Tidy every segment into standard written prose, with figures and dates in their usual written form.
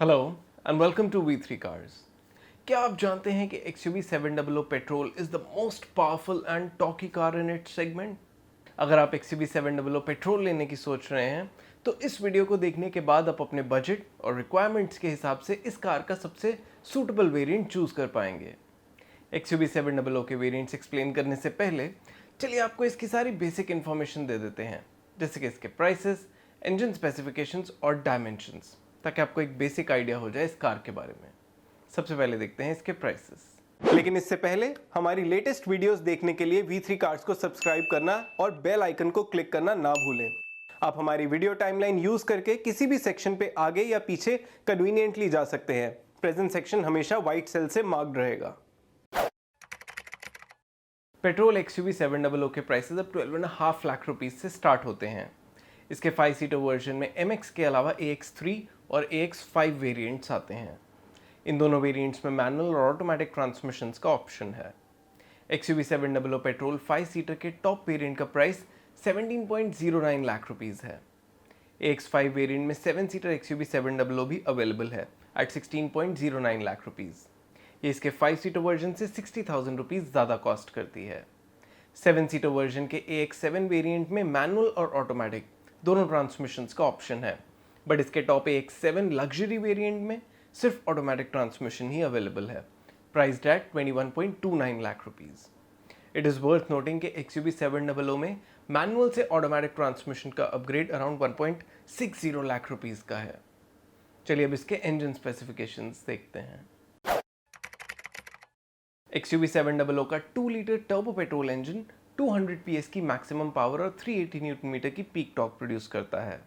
Hello and welcome to V3 cars. क्या आप जानते हैं कि XUV 700 petrol is the most powerful and torquey car in its segment? अगर आप XUV 700 पेट्रोल लेने की सोच रहे हैं तो इस वीडियो को देखने के बाद आप अपने बजट और रिक्वायरमेंट्स के हिसाब से इस कार का सबसे सूटेबल वेरिएंट चूज कर पाएंगे। XUV 700 के वेरिएंट्स एक्सप्लेन करने से पहले चलिए आपको इसकी सारी बेसिक इन्फॉर्मेशन दे देते हैं, जैसे कि इसके प्राइसेस, इंजन स्पेसिफिकेशंस और डायमेंशंस, ताकि आपको एक बेसिक आइडिया हो जाए इस कार के बारे में। सबसे पहले देखते हैं इसके प्राइसेस। लेकिन इससे पहले हमारी लेटेस्ट वीडियोस देखने के लिए V3 कार्स को सब्सक्राइब करना और बेल आइकन को क्लिक करना ना भूलें। आप हमारी वीडियो टाइमलाइन यूज करके किसी भी सेक्शन पे आगे या पीछे कन्वीनियंटली जा सकते हैं। प्रेजेंट सेक्शन हमेशा व्हाइट सेल से मार्क्ड रहेगा। पेट्रोल XUV 700 के प्राइसेस अब 12.5 लाख रुपीस से स्टार्ट होते हैं। इसके 5 सीटर वर्जन में MX के अलावा AX3 और AX5 वेरिएंट्स आते हैं। इन दोनों वेरिएंट्स में मैनुअल और ऑटोमेटिक ट्रांसमिशंस का ऑप्शन है। XUV 700 पेट्रोल 5 सीटर के टॉप वेरिएंट का प्राइस 17.09 लाख रुपीस है। AX5 वेरिएंट में 7 सीटर XUV 700 भी अवेलेबल है एट 16.09 लाख रुपीस। ये इसके 5 सीटर वर्जन से 60,000 रुपीज़ ज़्यादा कॉस्ट करती है। 7 सीटर वर्जन के AX7 वेरिएंट में मैनुअल और ऑटोमेटिक दोनों ट्रांसमिशंस का ऑप्शन है, बट इसके टॉप AX7 लग्जरी वेरिएंट में सिर्फ ऑटोमेटिक ट्रांसमिशन ही अवेलेबल है, priced eight 21.29 lakh rupees. It is worth noting कि XUV 700 में मैनुअल से ऑटोमेटिक ट्रांसमिशन का अपग्रेड अराउंड 1.60 लाख रुपीज़ का है। चलिए अब इसके इंजन स्पेसिफिकेशंस देखते हैं। XUV 700 का 2 litre turbo petrol engine 200 PS की मैक्सिमम पावर और 380 न्यूटन मीटर की पीक टॉर्क प्रोड्यूस करता है।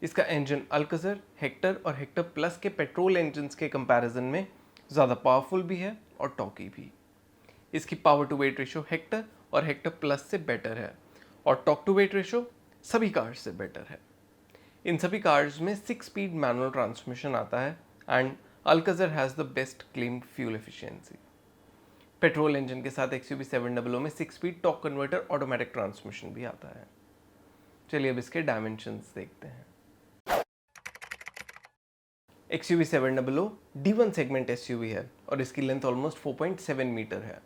इसका इंजन अल्कज़र, हेक्टर और हेक्टर प्लस के पेट्रोल इंजन्स के कंपैरिजन में ज़्यादा पावरफुल भी है और टॉकी भी। इसकी power to weight ratio Hector और हेक्टर प्लस से बेटर है और टॉक टू वेट रेशो सभी कार्स से बेटर है। इन सभी कार्स में 6 स्पीड मैनुअल ट्रांसमिशन आता है and Alcazar has the best claimed fuel efficiency. Petrol engine के साथ XUV 700 में 6 speed torque converter automatic transmission भी आता है। चलिए अब इसके डायमेंशंस देखते हैं। XUV 700 D1 सेगमेंट SUV है और इसकी लेंथ ऑलमोस्ट 4.7 मीटर है।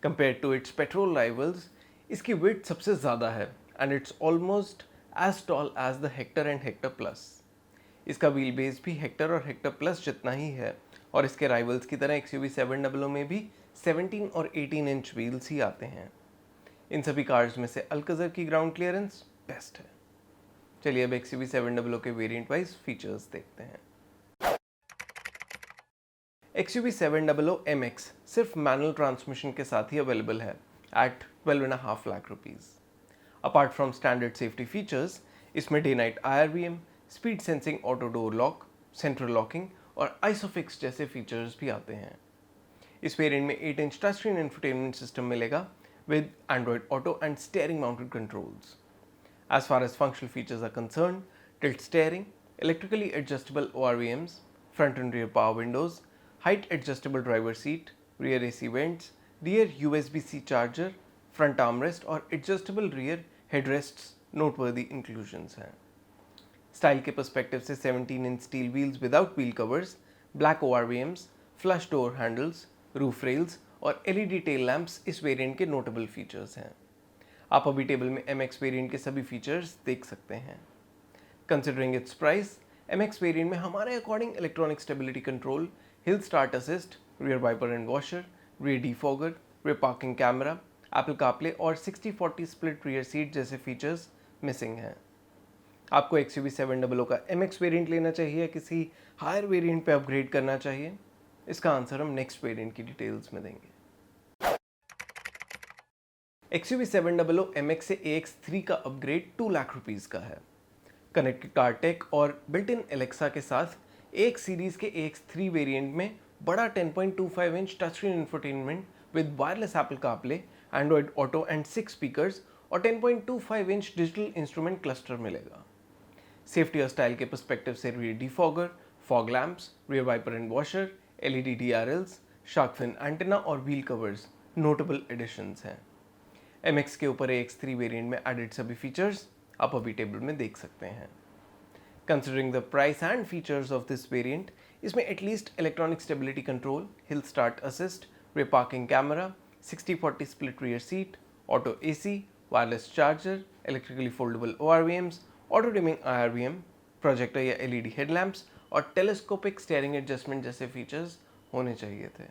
Compare to its petrol rivals, इसकी विड्थ सबसे ज़्यादा है and its almost as tall as the Hector and Hector plus. इसका व्हील बेस भी हेक्टर और हेक्टर प्लस जितना ही है और इसके राइवल्स की तरह XUV 700 में भी 17 और 18 इंच व्हील्स ही आते हैं। इन सभी कार्स में से अल्कज़र की ग्राउंड क्लियरेंस बेस्ट है। चलिए अब XUV 700 के वेरिएंट वाइज फीचर्स देखते हैं। XUV 700 MX सिर्फ मैनुअल ट्रांसमिशन के साथ ही अवेलेबल है at 12.5 lakh rupees. Apart from standard safety features, इसमें day night IRVM, speed sensing auto door lock, central locking और आइसोफिक्स जैसे फीचर्स भी आते हैं। इस वेरिएंट में 8 inch touch screen infotainment system मिलेगा with Android Auto and steering mounted controls. As far as functional features are concerned, tilt steering, electrically adjustable ORVMs, front and rear power windows, height adjustable driver seat, rear AC vents, rear USB-C charger, front armrest और adjustable rear headrests noteworthy inclusions हैं। Style के perspective से 17 inch steel wheels without wheel covers, black ORVMs, flush door handles, roof rails और LED tail lamps इस variant के notable features हैं। आप अभी टेबल में MX वेरिएंट के सभी फीचर्स देख सकते हैं। Considering its price, MX variant में हमारे according electronic stability control, hill start assist, rear wiper and washer, rear defogger, rear parking camera, Apple CarPlay और 60-40 स्प्लिट रियर सीट जैसे फीचर्स मिसिंग हैं। आपको XUV 700 का MX वेरिएंट लेना चाहिए या किसी हायर वेरिएंट पे अपग्रेड करना चाहिए? इसका आंसर हम नेक्स्ट वेरिएंट की डिटेल्स में देंगे। XUV 700 MX से AX3 का अपग्रेड 2 लाख रुपीज़ का है। कनेक्टेड कार टेक और बिल्ट इन एलेक्सा के साथ AX सीरीज के AX3 वेरिएंट में बड़ा 10.25 inch touch screen infotainment with wireless Apple CarPlay, Android Auto and 6 speakers और 10.25 इंच डिजिटल इंस्ट्रूमेंट क्लस्टर मिलेगा। सेफ्टी और स्टाइल के पर्सपेक्टिव से rear defogger, fog lamps, rear wiper and washer, LED DRLs, shark fin antenna और wheel covers notable additions हैं। MX के ऊपर AX3 variant में एडेड सभी फीचर्स आप अभी टेबल में देख सकते हैं। Considering the price and features of this variant, इसमें at least electronic stability control, hill start assist, rear parking camera, 60-40 split rear seat, auto AC, wireless charger, electrically foldable ORVMs, auto dimming IRVM, projector या LED headlamps और telescopic steering adjustment जैसे features होने चाहिए थे।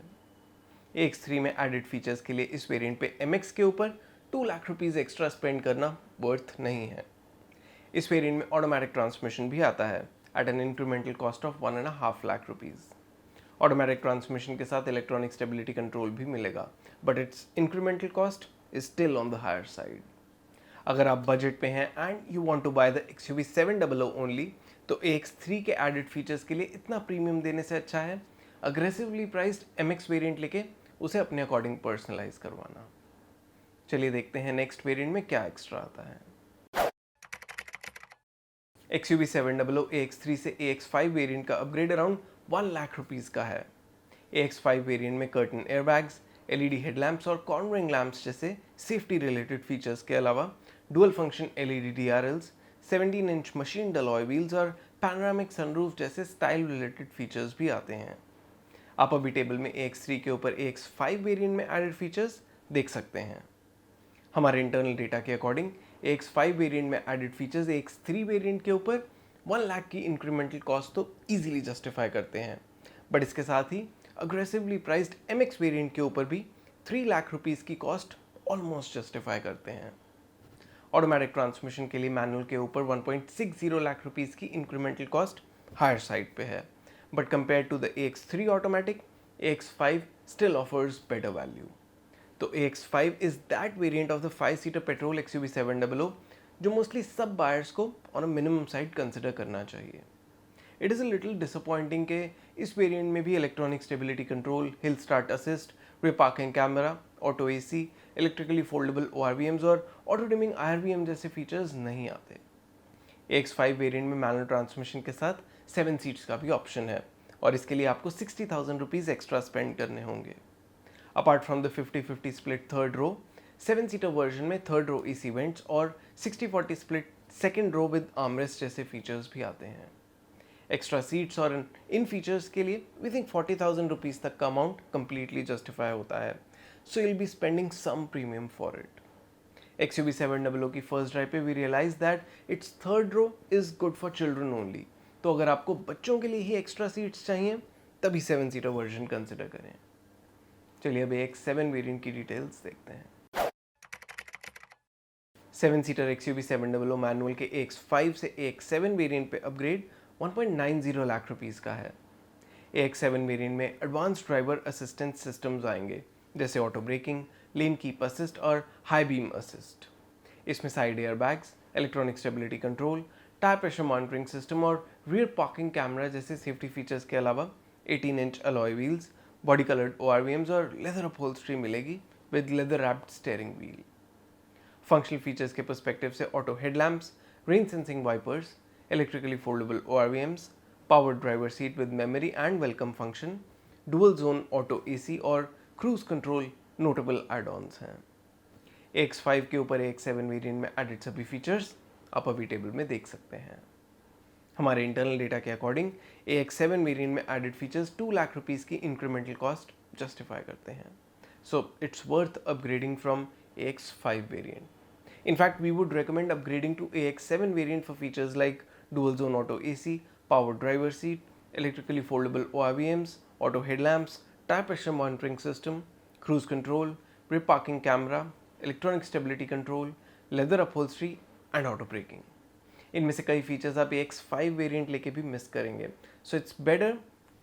AX3 में added features के लिए इस वेरिएंट पे MX के ऊपर 2 लाख रुपीज़ एक्स्ट्रा स्पेंड करना वर्थ नहीं है। इस वेरिएंट में ऑटोमेटिक ट्रांसमिशन भी आता है at an incremental cost of 1.5 lakh rupees. Automatic transmission के साथ इलेक्ट्रॉनिक स्टेबिलिटी कंट्रोल भी मिलेगा, but its incremental cost is still on the higher side. अगर आप बजट पे हैं and you want to buy the XUV 700 only, तो AX3 के एडेड फीचर्स के लिए इतना प्रीमियम देने से अच्छा है अग्रेसिवली प्राइस्ड MX वेरिएंट लेके उसे अपने अकॉर्डिंग पर्सनलाइज करवाना। चलिए देखते हैं नेक्स्ट वेरिएंट में क्या एक्स्ट्रा आता है। XUV 700 AX3 से AX5 वेरिएंट का अपग्रेड अराउंड 1 लाख रुपीज़ का है। AX5 वेरिएंट में कर्टन एयरबैग्स, LED हेडलैम्प्स और कॉर्नरिंग लैम्प्स जैसे सेफ्टी रिलेटेड फीचर्स के अलावा dual function LED DRLs, 17 inch machine alloy wheels और पैनोरामिक सनरूफ जैसे स्टाइल रिलेटेड फीचर्स भी आते हैं। आप अभी टेबल में AX3 के ऊपर AX5 वेरिएंट में एडेड फीचर्स देख सकते हैं। हमारे इंटरनल डेटा के अकॉर्डिंग AX5 वेरिएंट में एडेड फीचर्स AX3 वेरिएंट के ऊपर 1 लाख की इंक्रीमेंटल कॉस्ट तो इजीली जस्टिफाई करते हैं, बट इसके साथ ही अग्रेसिवली प्राइस्ड MX वेरिएंट के ऊपर भी 3 लाख रुपीज़ की कॉस्ट ऑलमोस्ट जस्टिफाई करते हैं। ऑटोमेटिक ट्रांसमिशन के लिए मैनुअल के ऊपर 1.60 लाख रुपीज़ की इंक्रीमेंटल कॉस्ट हायर साइड पे है, but compare to the AX3 automatic, AX5 still offers better value. तो AX5 is that variant of the 5-सीटर पेट्रोल XUV 700 जो मोस्टली सब बायर्स को on a minimum side consider करना चाहिए। It is a little disappointing के इस variant में भी electronic stability control, hill start assist, rear parking camera, auto AC, electrically foldable ORVMs और ऑटो डिमिंग IRVM जैसे फीचर्स नहीं आते। AX5 वेरिएंट में मैनुअल ट्रांसमिशन के साथ 7 सीट्स का भी ऑप्शन है और इसके लिए आपको 60,000 रुपीज़ एक्स्ट्रा स्पेंड करने होंगे। Apart from the 50-50 split third row, 7-सीटर वर्जन में थर्ड रो AC वेंट्स और 60-40 split second row with armrest जैसे फीचर्स भी आते हैं। एक्स्ट्रा सीट्स और इन फीचर्स के लिए वी थिंक 40,000 रुपीज़ तक का अमाउंट कंप्लीटली जस्टिफाई होता है, so you will be spending some premium for it. XUV 700 की फर्स्ट ड्राइव पे we realise that its third row is good for children only, तो अगर आपको बच्चों के लिए ही एक्स्ट्रा सीट्स चाहिए तभी 7-सीटर वर्जन कंसिडर करें। चलिए अब AX7 वेरिएंट की डिटेल्स देखते हैं। 7-सीटर XUV 700 मैनुअल के AX5 से AX7 वेरिएंट पे अपग्रेड 1.90 लाख रुपीज़ का है। AX7 वेरिएंट में एडवांस ड्राइवर असिस्टेंस सिस्टम्स आएंगे जैसे auto braking, lane keep assist और हाई बीम असिस्ट। इसमें side air bags, electronic stability control, tyre pressure monitoring system और रियर पार्किंग कैमरा जैसे सेफ्टी फीचर्स के अलावा 18 inch alloy wheels, body coloured ORVMs और leather upholstery मिलेगी with leather wrapped steering wheel. Functional features के perspective से auto headlamps, rain sensing wipers, electrically foldable ORVMs, powered driver seat with memory and welcome function, dual zone auto AC और cruise control notable add-ons हैं। AX5 के ऊपर AX7 variant में added सभी features आप अभी टेबल में देख सकते हैं। हमारे इंटरनल डेटा के अकॉर्डिंग AX7 वेरिएंट में एडेड फीचर्स 2 लाख रुपीज़ की इंक्रीमेंटल कॉस्ट जस्टिफाई करते हैं, so it's worth upgrading from AX5 variant. In fact, we would recommend upgrading to AX7 variant for features like dual zone auto AC, powered driver seat, electrically foldable ORVMs, auto headlamps, tire pressure monitoring system, cruise control, rear parking camera, electronic stability control, leather upholstery and auto braking. इनमें से कई features आप AX5 variant लेके भी miss करेंगे, so its better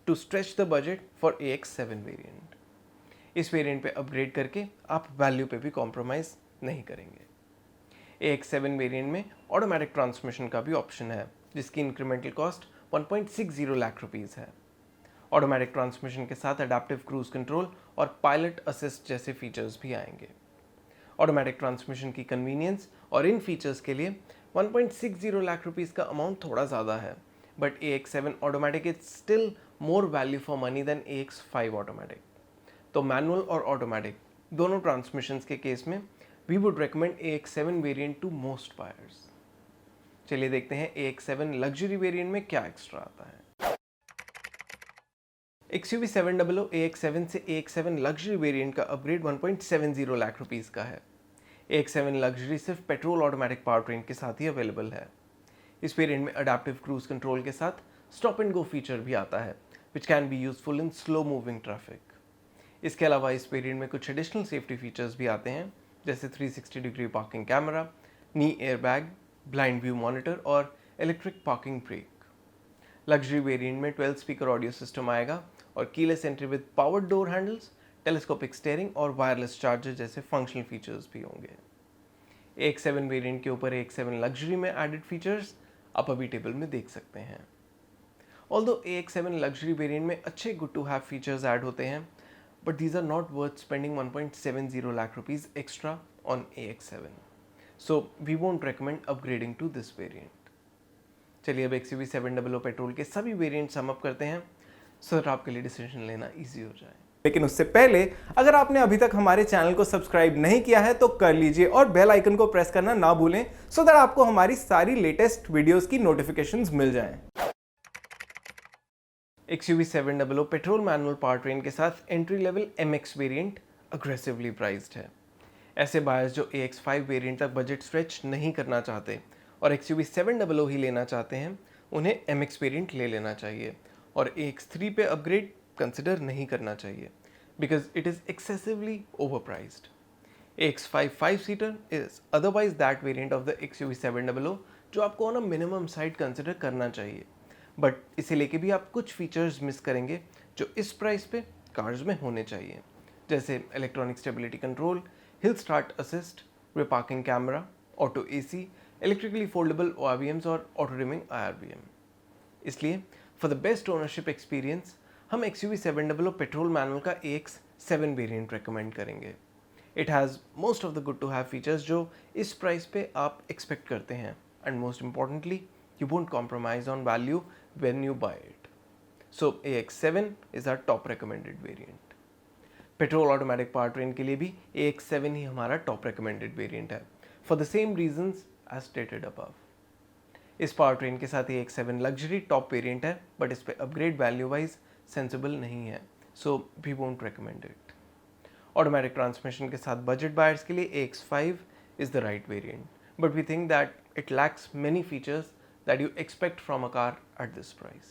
to stretch the budget for AX7 variant. इस variant पे upgrade करके आप वैल्यू पे भी कॉम्प्रोमाइज़ नहीं करेंगे। AX7 वेरिएंट में ऑटोमेटिक ट्रांसमिशन का भी ऑप्शन है जिसकी इंक्रीमेंटल कॉस्ट 1.60 लाख रुपीज़ है। ऑटोमेटिक ट्रांसमिशन के साथ अडैप्टिव क्रूज कंट्रोल और पायलट असिस्ट जैसे फीचर्स भी आएंगे। ऑटोमेटिक ट्रांसमिशन की कन्वीनियंस और इन फीचर्स के लिए 1.60 लाख रुपीज़ का अमाउंट थोड़ा ज़्यादा है, but AX7 automatic is still more value for money than AX5 automatic. तो मैनुअल और ऑटोमेटिक दोनों ट्रांसमिशंस के केस में we would recommend AX7 variant to most buyers. चलिए देखते हैं AX7 लग्जरी वेरिएंट में क्या एक्स्ट्रा आता है। XUV700 AX7 से AX7 लग्जरी वेरिएंट का अपग्रेड 1.70 लाख रुपीस का है। AX7 लग्जरी सिर्फ पेट्रोल ऑटोमेटिक पावर ट्रेन के साथ ही अवेलेबल है। इस वेरिएंट में अडेप्टिव क्रूज कंट्रोल के साथ स्टॉप एंड गो फीचर भी आता है, which can be useful in slow moving traffic. इसके अलावा इस वेरिएंट में कुछ एडिशनल सेफ्टी फीचर्स भी आते हैं, जैसे 360 डिग्री पार्किंग कैमरा, नी एयरबैग, ब्लाइंड व्यू मॉनिटर और electric parking brake. Luxury variant में 12 स्पीकर ऑडियो सिस्टम आएगा और keyless entry with powered door handles, telescopic steering और वायरलेस चार्जर जैसे फंक्शनल फीचर्स भी होंगे। AX7 वेरिएंट के ऊपर AX7 लग्जरी में एडेड फीचर्स आप अभी टेबल में देख सकते हैं। ऑल्दो AX7 लग्जरी वेरिएंट में अच्छे good to have features add होते हैं, but these are not worth spending 1.70 lakh rupees extra on AX7, so we won't recommend upgrading to this variant. चलिए अब XUV700 पेट्रोल के सभी वेरिएंट सम अप करते हैं, सो दैट आपके लिए डिसीजन लेना इजी हो जाए। लेकिन उससे पहले अगर आपने अभी तक हमारे चैनल को सब्सक्राइब नहीं किया है तो कर लीजिए और बेल आइकन को प्रेस करना ना भूलें, सो दैट आपको हमारी सारी लेटेस्ट वीडियोस की नोटिफिकेशंस मिल जाएं। XUV700 petrol manual power train के साथ entry level MX variant aggressively priced है। ऐसे बायर्स जो AX5 वेरिएंट तक बजट स्ट्रेच नहीं करना चाहते और XUV700 ही लेना चाहते हैं, उन्हें MX वेरिएंट ले लेना चाहिए और AX3 पे अपग्रेड कंसिडर नहीं करना चाहिए, because it is excessively overpriced. AX5 5-सीटर is otherwise that variant of the XUV700 जो आपको on a minimum side consider करना चाहिए, बट इसे लेके भी आप कुछ फीचर्स मिस करेंगे जो इस प्राइस पे कार्स में होने चाहिए, जैसे electronic stability control, hill start assist, rear parking camera, auto AC, electrically foldable ORVMs और ऑटो डिमिंग IRVM। इसलिए for the best ownership experience हम XUV700 पेट्रोल मैनुअल का AX7 वेरिएंट रेकमेंड करेंगे। It has most of the good to have features जो इस price पे आप expect करते हैं, and most importantly you won't compromise on value when you buy it. So AX7 is our top recommended variant. Petrol automatic power train के लिए भी AX7 ही हमारा टॉप रिकमेंडेड वेरिएंट है, for the same reasons as stated above. इस power train के साथ AX7 luxury top variant है, बट इस पे अपग्रेड वैल्यू वाइज सेंसिबल नहीं है, so we won't recommend it. Automatic transmission के साथ बजट बायर्स के लिए AX5 is the right variant, but we think that it lacks many features that you expect from a car at this price.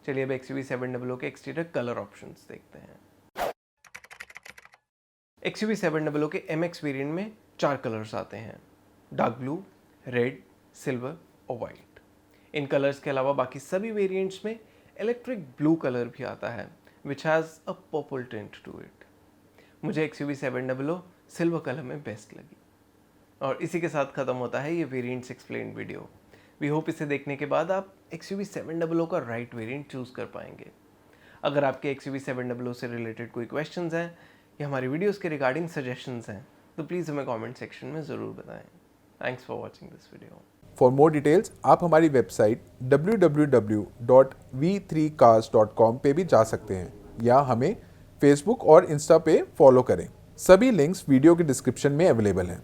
चलिए अब XUV700 के exterior colour options देखते हैं। XUV700 के MX वेरिएंट में 4 colours आते हैं, डार्क ब्लू, रेड, सिल्वर और वाइट। इन कलर्स के अलावा बाकी सभी वेरिएंट्स में इलेक्ट्रिक ब्लू कलर भी आता है, which has a purple tint to it. मुझे XUV700 सिल्वर कलर में बेस्ट लगी। और इसी के साथ ख़त्म होता है ये variants explained video. We hope इसे देखने के बाद आप XUV700 का राइट वेरिएंट चूज़ कर पाएंगे। अगर आपके XUV700 से रिलेटेड कोई क्वेश्चंस हैं या हमारी वीडियोस के रिगार्डिंग सजेशंस हैं, तो प्लीज़ हमें कमेंट सेक्शन में ज़रूर बताएं। Thanks for watching this video. For more details आप हमारी वेबसाइट www.v3cars.com पे भी जा सकते हैं या हमें फेसबुक और इंस्टा पे फॉलो करें। सभी लिंक्स वीडियो के डिस्क्रिप्शन में अवेलेबल हैं।